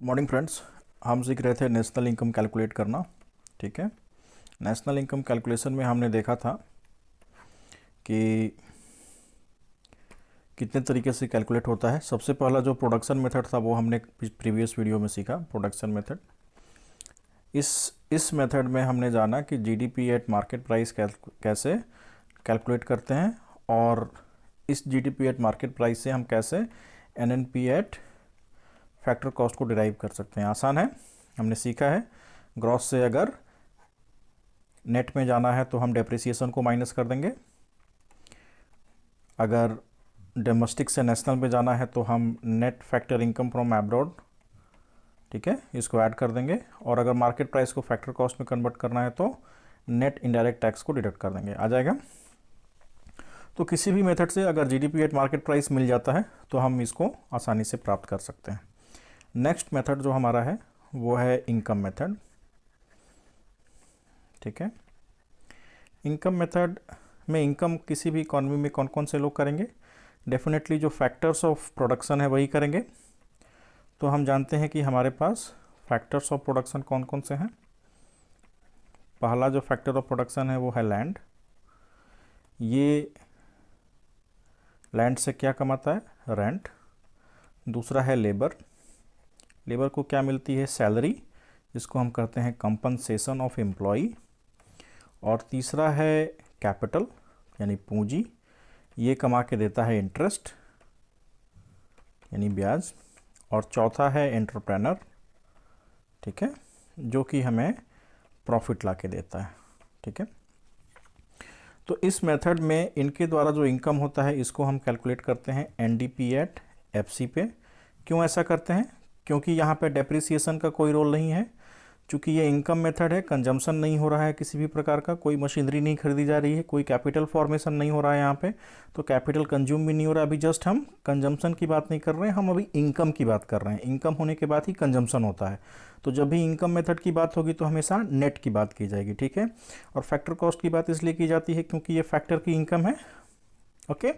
Morning friends, हम सीख रहे थे नेशनल इनकम कैलकुलेट करना। ठीक है। नेशनल इनकम कैलकुलेशन में हमने देखा था कि कितने तरीके से कैलकुलेट होता है। सबसे पहला जो प्रोडक्शन मेथड था वो हमने प्रीवियस वीडियो में सीखा, प्रोडक्शन मेथड। इस मेथड में हमने जाना कि जीडीपी एट मार्केट प्राइस कैसे कैलकुलेट करते हैं, और इस जीडीपी एट मार्केट प्राइस से हम कैसे एनएनपी एट फैक्टर कॉस्ट को डिराइव कर सकते हैं। आसान है, हमने सीखा है। ग्रॉस से अगर नेट में जाना है तो हम डेप्रिसिएशन को माइनस कर देंगे। अगर डोमेस्टिक से नेशनल में जाना है तो हम net factor income from abroad, ठीक है, इसको ऐड कर देंगे। और अगर मार्केट प्राइस को फैक्टर कॉस्ट में कन्वर्ट करना है तो नेट इनडायरेक्ट टैक्स को डिडक्ट कर देंगे, आ जाएगा। तो किसी भी मेथड से अगर जीडीपी एट मार्केट प्राइस मिल जाता है तो हम इसको आसानी से प्राप्त कर सकते हैं। नेक्स्ट मेथड जो हमारा है वो है इनकम मेथड। ठीक है। इनकम मेथड में इनकम किसी भी इकॉनमी में कौन कौन से लोग करेंगे? डेफिनेटली जो फैक्टर्स ऑफ प्रोडक्शन है वही करेंगे। तो हम जानते हैं कि हमारे पास फैक्टर्स ऑफ प्रोडक्शन कौन कौन से हैं। पहला जो फैक्टर ऑफ प्रोडक्शन है वो है लैंड। ये लैंड से क्या कमाता है? रेंट। दूसरा है लेबर। लेबर को क्या मिलती है? सैलरी, जिसको हम कहते हैं कंपनसेशन ऑफ एम्प्लॉई। और तीसरा है कैपिटल यानी पूंजी, ये कमा के देता है इंटरेस्ट यानी ब्याज। और चौथा है एंटरप्रेनर, ठीक है, जो कि हमें प्रॉफिट ला के देता है। ठीक है। तो इस मेथड में इनके द्वारा जो इनकम होता है इसको हम कैलकुलेट करते हैं एनडीपी एट एफसी पे। क्यों ऐसा करते हैं? क्योंकि यहाँ पे डेप्रिसिएशन का कोई रोल नहीं है। चूँकि ये इनकम मेथड है, कंजम्पशन नहीं हो रहा है किसी भी प्रकार का, कोई मशीनरी नहीं खरीदी जा रही है, कोई कैपिटल फॉर्मेशन नहीं हो रहा है यहाँ पे, तो कैपिटल कंज्यूम भी नहीं हो रहा है। अभी जस्ट हम कंजम्पशन की बात नहीं कर रहे हैं, हम अभी इनकम की बात कर रहे हैं। इनकम होने के बाद ही कंजम्पशन होता है। तो जब भी इनकम मेथड की बात होगी तो हमेशा नेट की बात की जाएगी। ठीक है। और फैक्टर कॉस्ट की बात इसलिए की जाती है क्योंकि ये फैक्टर की इनकम है। ओके।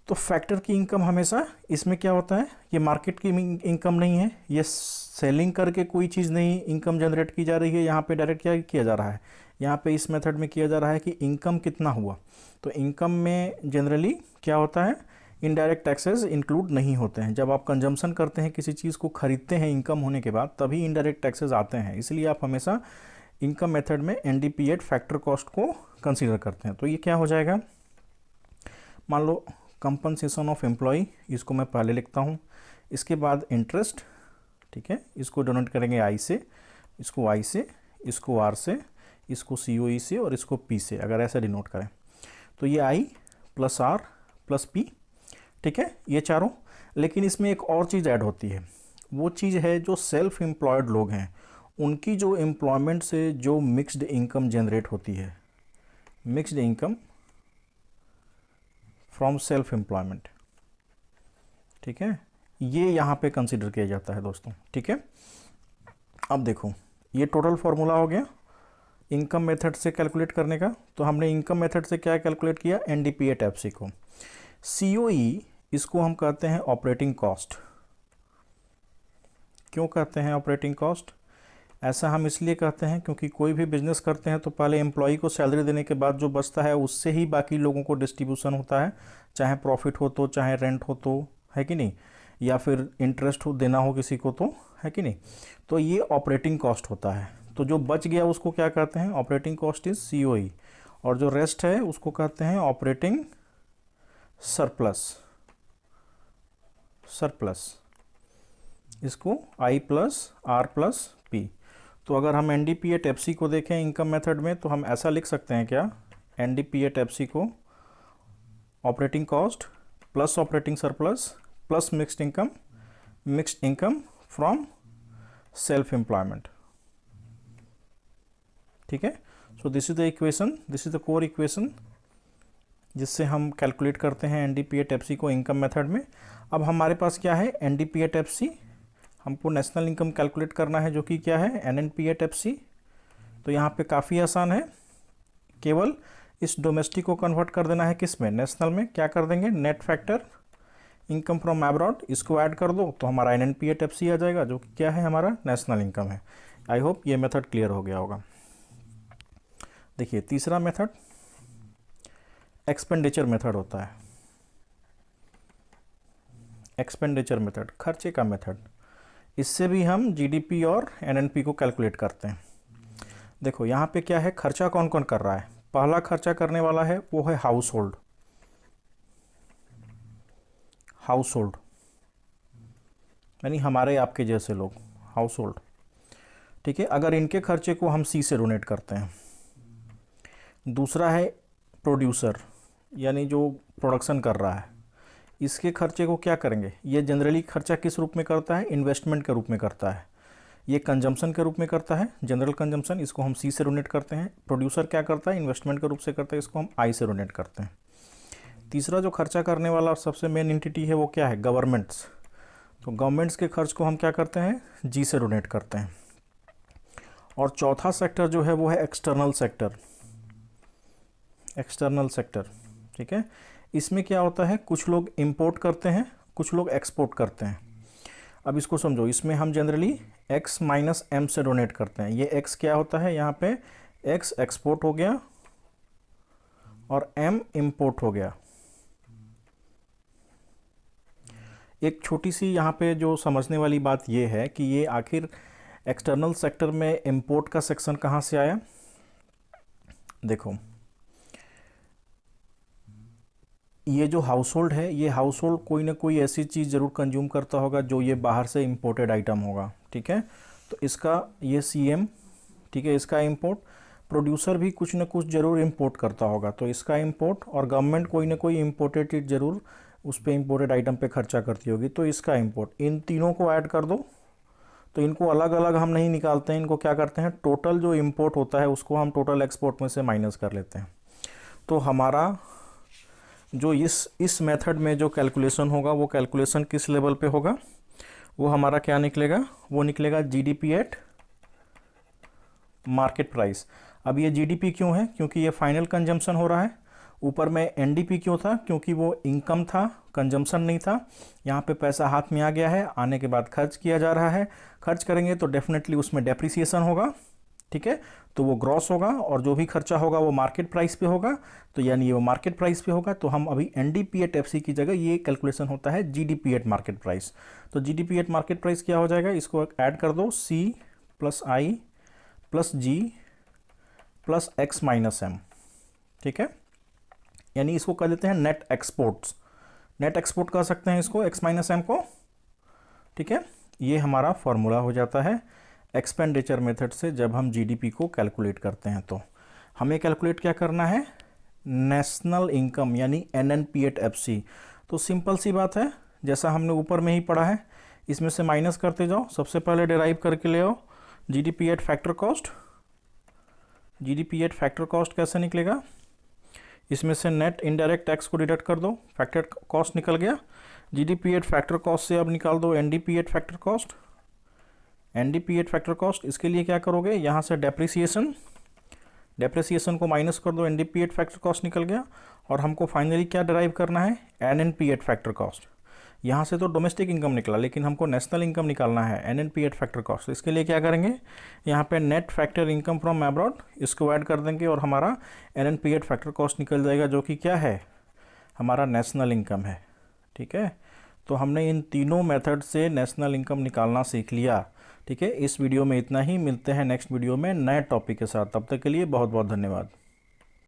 तो फैक्टर की इनकम हमेशा इसमें क्या होता है, ये मार्केट की इनकम नहीं है, ये सेलिंग करके कोई चीज़ नहीं इनकम जनरेट की जा रही है। यहाँ पे डायरेक्ट क्या किया जा रहा है, यहाँ पे इस मेथड में किया जा रहा है कि इनकम कितना हुआ। तो इनकम में जनरली क्या होता है, इनडायरेक्ट टैक्सेस इंक्लूड नहीं होते हैं। जब आप कंजम्पशन करते हैं, किसी चीज़ को खरीदते हैं इनकम होने के बाद, तभी इनडायरेक्ट टैक्सेस आते हैं। इसलिए आप हमेशा इनकम मेथड में एनडीपी एट फैक्टर कॉस्ट को कंसिडर करते हैं। तो ये क्या हो जाएगा, मान लो कंपनसेशन ऑफ एम्प्लॉय, इसको मैं पहले लिखता हूँ। इसके बाद इंटरेस्ट, ठीक है, इसको डोनेट करेंगे आई से, इसको आई से, इसको आर से, इसको सी ओ ई से, और इसको पी से, अगर ऐसा डिनोट करें तो ये आई प्लस आर प्लस पी। ठीक है, ये चारों। लेकिन इसमें एक और चीज़ ऐड होती है, वो चीज़ है जो सेल्फ एम्प्लॉयड लोग हैं, उनकी जो एम्प्लॉयमेंट से जो मिक्स्ड इनकम जनरेट होती है, mixed income from self employment. ठीक है, ये यहाँ पे कंसिडर किया जाता है दोस्तों। ठीक है। अब देखो, ये टोटल फॉर्मूला हो गया इनकम मेथड से कैलकुलेट करने का। तो हमने इनकम मेथड से क्या कैलकुलेट किया, एनडीपी एट एफसी को। सीओई, इसको हम कहते हैं ऑपरेटिंग कॉस्ट। क्यों कहते हैं ऑपरेटिंग कॉस्ट? ऐसा हम इसलिए कहते हैं क्योंकि कोई भी बिजनेस करते हैं तो पहले एम्प्लॉय को सैलरी देने के बाद जो बचता है उससे ही बाकी लोगों को डिस्ट्रीब्यूशन होता है, चाहे प्रॉफिट हो तो, चाहे रेंट हो तो, है कि नहीं, या फिर इंटरेस्ट हो देना हो किसी को तो, है कि नहीं। तो ये ऑपरेटिंग कॉस्ट होता है। तो जो बच गया उसको क्या कहते हैं, ऑपरेटिंग कॉस्ट इज सीओई। और जो रेस्ट है उसको कहते हैं ऑपरेटिंग सरप्लस। सरप्लस, इसको I plus R plus P. तो अगर हम N D P at F C को देखें इनकम मेथड में, तो हम ऐसा लिख सकते हैं क्या, N D P at F C को operating cost plus operating surplus plus mixed income from self employment. ठीक है। So this is the equation, this is the core equation जिससे हम कैलकुलेट करते हैं N D P at F C को income method में। अब हमारे पास क्या है, N D P at F C, हमको नेशनल इनकम कैलकुलेट करना है जो कि क्या है, N N P at F C. तो यहाँ पे काफ़ी आसान है, केवल इस डोमेस्टिक को कन्वर्ट कर देना है किस में, नेशनल में। क्या कर देंगे, net factor income from abroad, इसको ऐड कर दो तो हमारा NNPAT-FC आ जाएगा, जो कि क्या है, हमारा नेशनल इनकम है। आई होप ये मेथड क्लियर हो गया होगा। देखिए तीसरा मेथड एक्सपेंडिचर मेथड होता है। एक्सपेंडिचर मेथड, खर्चे का मेथड। इससे भी हम GDP और NNP को कैलकुलेट करते हैं। देखो यहाँ पे क्या है, खर्चा कौन कौन कर रहा है। पहला खर्चा करने वाला है वो है हाउस होल्ड। हाउस होल्ड यानी हमारे आपके जैसे लोग, हाउस होल्ड, ठीक है। अगर इनके खर्चे को हम C से डोनेट करते हैं। दूसरा है प्रोड्यूसर, यानी जो प्रोडक्शन कर रहा है, इसके खर्चे को क्या करेंगे, ये जनरली खर्चा किस रूप में करता है, इन्वेस्टमेंट के रूप में करता है। ये कंजम्पशन के रूप में करता है, जनरल कंजम्पशन, इसको हम C से डोनेट करते हैं। प्रोड्यूसर क्या करता है, इन्वेस्टमेंट के रूप से करता है, इसको हम I से डोनेट करते हैं। तीसरा जो खर्चा करने वाला सबसे मेन एंटिटी है वो क्या है, गवर्नमेंट्स। तो गवर्नमेंट्स के खर्च को हम क्या करते हैं, G से डोनेट करते हैं। और चौथा सेक्टर जो है वो है एक्सटर्नल सेक्टर। एक्सटर्नल सेक्टर, ठीक है। इसमें क्या होता है, कुछ लोग इंपोर्ट करते हैं, कुछ लोग एक्सपोर्ट करते हैं। अब इसको समझो, इसमें हम जनरली X माइनस M से डोनेट करते हैं। ये X क्या होता है, यहाँ पे X एक्सपोर्ट हो गया और M इंपोर्ट हो गया। एक छोटी सी यहाँ पे जो समझने वाली बात ये है कि ये आखिर एक्सटर्नल सेक्टर में इंपोर्ट का सेक्शन कहाँ से आया। देखो ये जो हाउस होल्ड है, ये हाउस होल्ड कोई ना कोई ऐसी चीज़ ज़रूर कंज्यूम करता होगा जो ये बाहर से इंपोर्टेड आइटम होगा, ठीक है। तो इसका ये CM, ठीक है, इसका इंपोर्ट। प्रोड्यूसर भी कुछ ना कुछ ज़रूर इंपोर्ट करता होगा, तो इसका इंपोर्ट। और गवर्नमेंट कोई ना कोई इंपोर्टेड चीज़ ज़रूर उस पर इंपोर्टेड आइटम पे खर्चा करती होगी, तो इसका इंपोर्ट। इन तीनों को ऐड कर दो, तो इनको अलग अलग हम नहीं निकालते हैं, इनको क्या करते हैं, टोटल जो इंपोर्ट होता है उसको हम टोटल एक्सपोर्ट में से माइनस कर लेते हैं। तो हमारा जो इस मेथड में जो कैलकुलेशन होगा वो कैलकुलेशन किस लेवल पे होगा, वो हमारा क्या निकलेगा, वो निकलेगा GDP एट मार्केट प्राइस। अब ये GDP क्यों है, क्योंकि ये फाइनल कंजम्पशन हो रहा है। ऊपर में NDP क्यों था, क्योंकि वो इनकम था, कंजम्पशन नहीं था। यहाँ पे पैसा हाथ में आ गया है, आने के बाद खर्च किया जा रहा है। खर्च करेंगे तो डेफिनेटली उसमें डेप्रिसिएशन होगा, ठीक है, तो वो ग्रॉस होगा। और जो भी खर्चा होगा वो मार्केट प्राइस पे होगा, तो यानी ये वो मार्केट प्राइस पे होगा। तो हम अभी NDP-FC की जगह ये कैलकुलेशन होता है GDP एट मार्केट प्राइस। तो GDP एट मार्केट प्राइस क्या हो जाएगा, इसको ऐड कर दो, C plus I plus G plus X minus M, ठीक है। यानी इसको कह देते हैं नेट एक्सपोर्ट्स। नेट एक्सपोर्ट कह सकते हैं इसको, X माइनस M को, ठीक है। ये हमारा फॉर्मूला हो जाता है एक्सपेंडिचर मेथड से जब हम GDP को कैलकुलेट करते हैं। तो हमें कैलकुलेट क्या करना है, नेशनल इनकम यानी NNPAT-FC। तो सिंपल सी बात है, जैसा हमने ऊपर में ही पढ़ा है, इसमें से माइनस करते जाओ। सबसे पहले डिराइव करके ले आओ GDP eight factor cost. GDP eight factor cost कैसे निकलेगा, इसमें से नेट इनडायरेक्ट टैक्स को डिडक्ट कर दो, फैक्टर कॉस्ट निकल गया। GDP एट फैक्टर कॉस्ट से अब निकाल दो NDP eight factor cost. NDP eight factor cost, इसके लिए क्या करोगे, यहाँ से डेप्रिसिएशन को माइनस कर दो, NDP एट फैक्टर कॉस्ट निकल गया। और हमको फाइनली क्या डिराइव करना है, NNP एट फैक्टर कॉस्ट। यहाँ से तो डोमेस्टिक इनकम निकला, लेकिन हमको नेशनल इनकम निकालना है, NNP एट फैक्टर कॉस्ट। इसके लिए क्या करेंगे, यहाँ पे net factor income from abroad, इसको ऐड कर देंगे और हमारा NNP एट फैक्टर कॉस्ट निकल जाएगा, जो कि क्या है, हमारा नेशनल इनकम है, ठीक है। तो हमने इन तीनों मेथड से नेशनल इनकम निकालना सीख लिया, ठीक है। इस वीडियो में इतना ही, मिलते हैं नेक्स्ट वीडियो में नए टॉपिक के साथ। तब तक के लिए बहुत बहुत धन्यवाद।